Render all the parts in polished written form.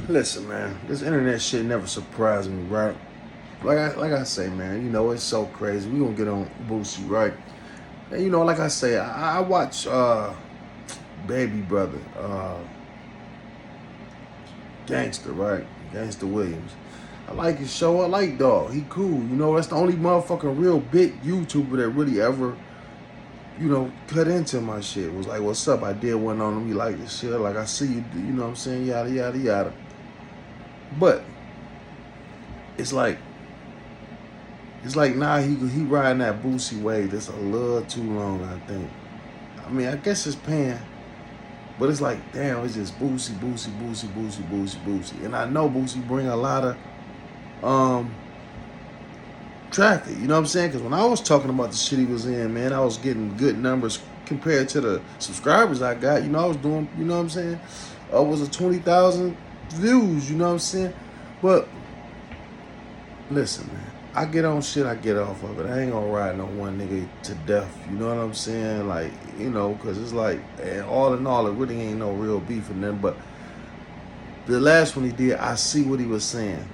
Listen, man, this internet shit never surprised me, right? Like I say, man, you know, it's so crazy. We gonna get on Boosie, right? And you know, like I say, I watch Baby Brother, Gangster, right? Gangster Williams. I like his show. I like dog. He cool. You know, that's the only motherfucking real big YouTuber that really ever, you know, cut into my shit. Was like, what's up? I did one on him. You like this shit? Like, I see you. You know what I'm saying? Yada yada yada. But it's like nah, he riding that Boosie wave. That's a little too long, I think. I mean, I guess it's paying, but it's like, damn, it's just Boosie, Boosie, Boosie, Boosie, Boosie, Boosie. And I know Boosie bring a lot of um traffic. You know what I'm saying? Because when I was talking about the shit he was in, man, I was getting good numbers compared to the subscribers I got. You know, I was doing. You know what I'm saying? Was a 20,000 views. You know what I'm saying? But listen, man. I get on shit, I get off of it. I ain't gonna ride no one nigga to death. You know what I'm saying? Like, you know, because it's like, and all in all, it really ain't no real beef in them. But the last one he did, I see what he was saying.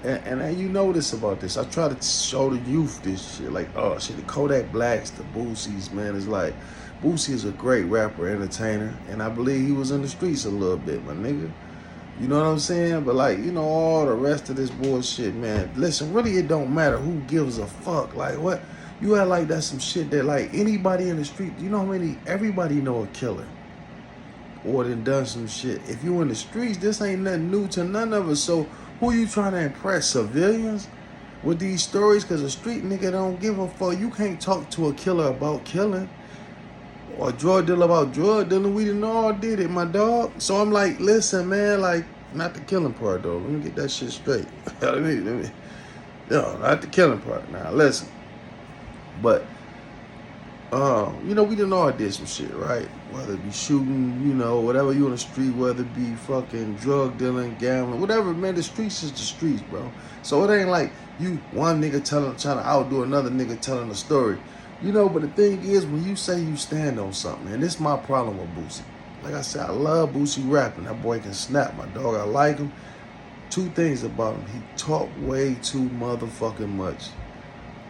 And you know this about this. I try to show the youth this shit. Like, oh, shit, the Kodak Blacks, the Boosies, man. It's like, Boosie is a great rapper, entertainer. And I believe he was in the streets a little bit, my nigga. You know what I'm saying? But like, you know, all the rest of this bullshit, man. Listen, really it don't matter who gives a fuck. Like what? You act like that's some shit that like anybody in the street, you know how many, everybody know a killer. Or done some shit. If you in the streets, this ain't nothing new to none of us. So who you trying to impress? Civilians? With these stories? Cause a street nigga don't give a fuck. You can't talk to a killer about killing. Or a drug dealer about drug dealing. We done all did it, my dog. So I'm like, listen, man, like, not the killing part, though. Let me get that shit straight. No, not the killing part. Now, listen. But, you know, we done all did some shit, right? Whether it be shooting, you know, whatever you in the street, whether it be fucking drug dealing, gambling, whatever, man, the streets is the streets, bro. So it ain't like you, one nigga trying to outdo another nigga telling a story. You know, but the thing is, when you say you stand on something, and this is my problem with Boosie. Like I said, I love Boosie rapping. That boy can snap, my dog. I like him. Two things about him. He talk way too motherfucking much.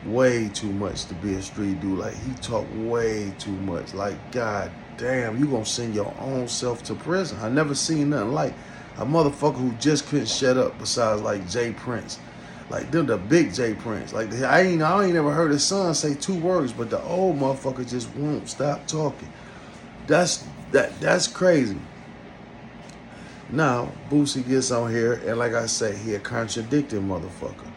Way too much to be a street dude. Like, he talk way too much. Like, god damn, you gonna send your own self to prison. I never seen nothing like a motherfucker who just couldn't shut up besides, like, Jay Prince. Like, them the big J Prince. Like, I ain't never heard his son say two words, but the old motherfucker just won't stop talking. That's crazy. Now, Boosie gets on here, and like I say, he a contradicting motherfucker.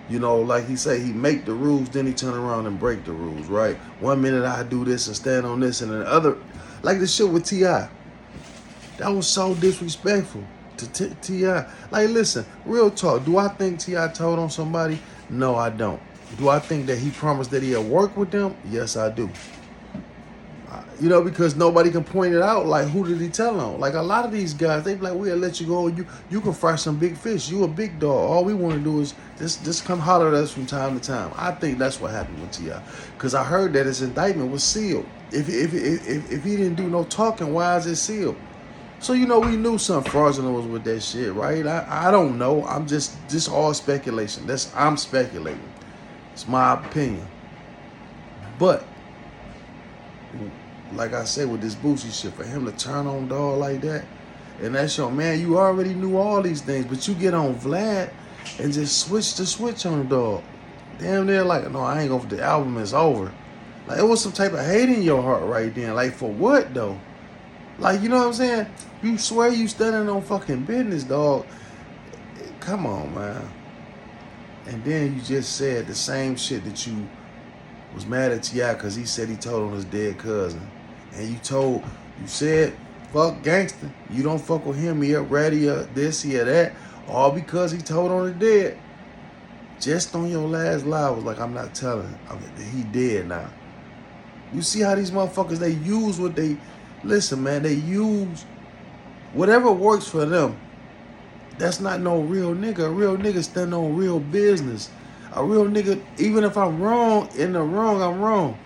You know, like he say, he make the rules, then he turn around and break the rules, right? 1 minute I do this and stand on this, and then the other, like the shit with T.I. That was so disrespectful to T.I. Like, listen, real talk. Do I think T.I. told on somebody? No, I don't. Do I think that he promised that he'll work with them? Yes, I do. You know, because nobody can point it out. Like, who did he tell on? Like, a lot of these guys, they be like, we'll let you go. You can fry some big fish. You a big dog. All we want to do is just come holler at us from time to time. I think that's what happened with T.I. Because I heard that his indictment was sealed. If he didn't do no talking, why is it sealed? So, you know, we knew something fraudulent was with that shit, right? I don't know. I'm just all speculation. I'm speculating. It's my opinion. But, like I said, with this Boosie shit, for him to turn on dog like that, and that's your man, you already knew all these things, but you get on Vlad and just switch the switch on the dog. Damn near like, no, I ain't going for the album is over. Like, it was some type of hate in your heart right then. Like, for what, though? Like, you know what I'm saying? You swear you standing on fucking business, dog. Come on, man. And then you just said the same shit that you was mad at T.I. because he said he told on his dead cousin. And you said, fuck gangster. You don't fuck with him. He up ready, this, he that. All because he told on the dead. Just on your last live was like, I'm not telling. He dead now. You see how these motherfuckers, they use what they... Listen, man, they use whatever works for them. That's not no real nigga. A real nigga stand on real business. A real nigga, even if I'm wrong, in the wrong, I'm wrong.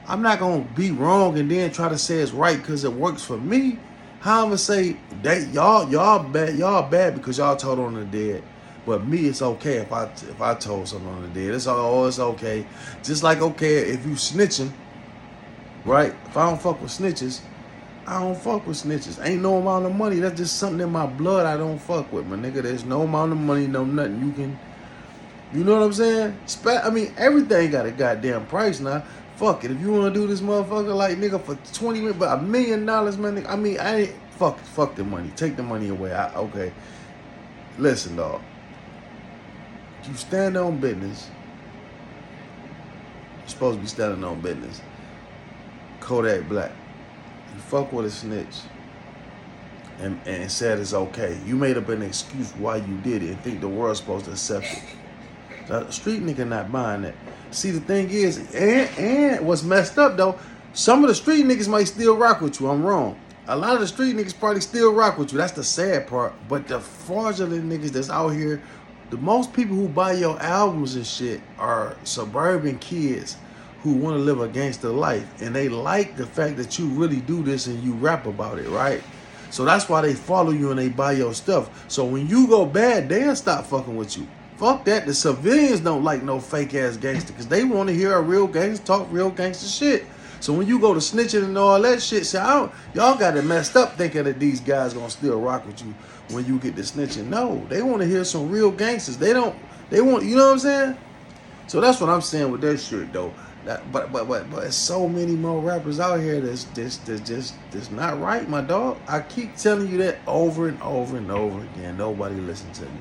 I'm not going to be wrong and then try to say it's right because it works for me. How I'ma say that y'all bad because y'all told on the dead, but me it's okay if I told something on the dead. It's okay. Just like okay if you snitching, right? If I don't fuck with snitches, I don't fuck with snitches. Ain't no amount of money. That's just something in my blood I don't fuck with, my nigga. There's no amount of money, no nothing you can. You know what I'm saying? I mean, everything got a goddamn price now. Fuck it. If you want to do this motherfucker like nigga for 20 minutes, but $1 million, man, nigga, I mean, I ain't fuck the money. Take the money away. Okay. Listen, dog. You stand on business. You're supposed to be standing on business. Kodak Black. You fuck with a snitch. And said it's okay. You made up an excuse why you did it and think the world's supposed to accept it. The street nigga not buying that. See, the thing is, and what's messed up though, some of the street niggas might still rock with you. I'm wrong. A lot of the street niggas probably still rock with you. That's the sad part. But the fraudulent niggas that's out here, the most people who buy your albums and shit are suburban kids who want to live a gangster life. And they like the fact that you really do this and you rap about it, right? So that's why they follow you and they buy your stuff. So when you go bad, they'll stop fucking with you. Fuck that. The civilians don't like no fake ass gangster because they want to hear a real gangster talk real gangster shit. So when you go to snitching and all that shit, see, y'all got it messed up thinking that these guys gonna still rock with you when you get to snitching. No, they want to hear some real gangsters. They want, you know what I'm saying? So that's what I'm saying with that shit though. But there's so many more rappers out here that's just not right, my dog. I keep telling you that over and over and over again. Nobody listens to me.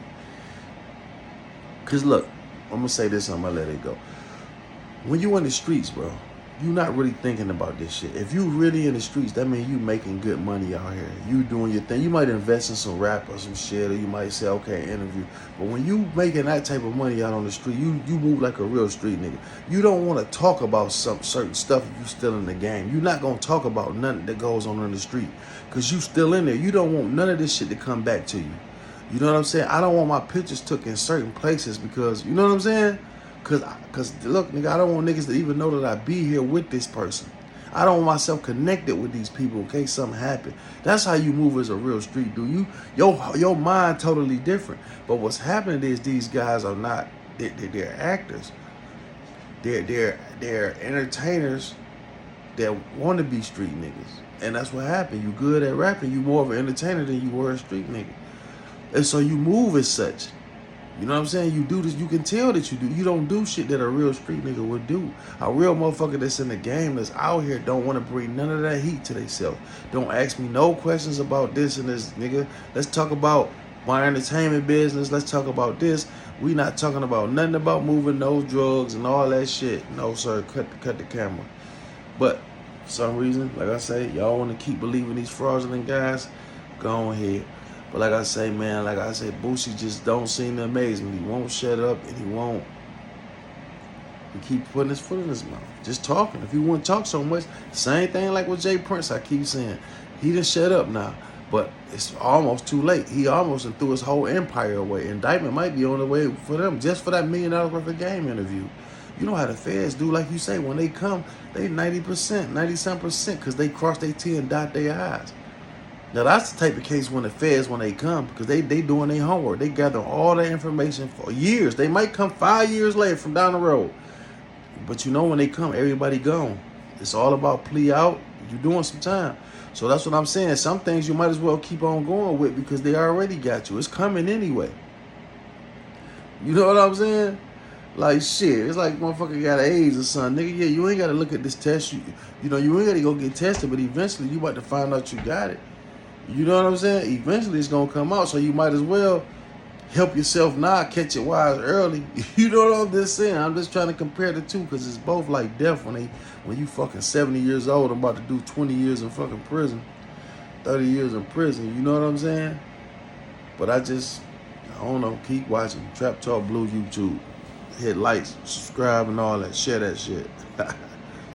Cause look, I'm gonna say this, I'm gonna let it go. When you in the streets, bro, you not really thinking about this shit. If you really in the streets, that means you making good money out here. You doing your thing. You might invest in some rap or some shit, or you might say, okay, interview. But when you making that type of money out on the street, you move like a real street nigga. You don't want to talk about some certain stuff if you still in the game. You're not gonna talk about nothing that goes on the street, cause you still in there. You don't want none of this shit to come back to you. You know what I'm saying? I don't want my pictures took in certain places because, you know what I'm saying? Cause look, nigga, I don't want niggas to even know that I be here with this person. I don't want myself connected with these people in case something happen. That's how you move as a real street dude. Your mind totally different. But what's happening is these guys are not, they're actors. They're entertainers that want to be street niggas. And that's what happened. You good at rapping, you more of an entertainer than you were a street nigga. And so you move as such. You know what I'm saying? You do this, you can tell that you do. You don't do shit that a real street nigga would do. A real motherfucker that's in the game, that's out here, don't want to bring none of that heat to themselves. Don't ask me no questions about this and this, nigga. Let's talk about my entertainment business. Let's talk about this. We not talking about nothing about moving no drugs and all that shit. No, sir, cut the camera. But for some reason, like I say, y'all want to keep believing these fraudulent guys, go ahead. But like I say, man, like I say, Boosie just don't seem to amaze me. He won't shut up and he won't. He keep putting his foot in his mouth. Just talking. If he wouldn't talk so much, same thing like with Jay Prince, I keep saying. He done shut up now. But it's almost too late. He almost threw his whole empire away. Indictment might be on the way for them just for that $1 million worth of game interview. You know how the feds do, like you say, when they come, they 90%, 90-some%, because they cross their T and dot their I's. Now that's the type of case when the feds, when they come, because they doing their homework. They gather all that information for years. They might come 5 years later from down the road. But you know when they come, everybody gone. It's all about plea out. You're doing some time. So that's what I'm saying. Some things you might as well keep on going with because they already got you. It's coming anyway. You know what I'm saying? Like shit. It's like motherfucker got AIDS or something. Nigga, yeah, you ain't got to look at this test. You know, you ain't got to go get tested, but eventually you about to find out you got it. You know what I'm saying? Eventually it's going to come out, so you might as well help yourself now, catch it wise early. You know what I'm just saying? I'm just trying to compare the two because it's both like death when you fucking 70 years old. I'm about to do 20 years in fucking prison, 30 years in prison. You know what I'm saying? But I don't know. Keep watching Trap Talk Blue YouTube. Hit likes, subscribe, and all that. Share that shit.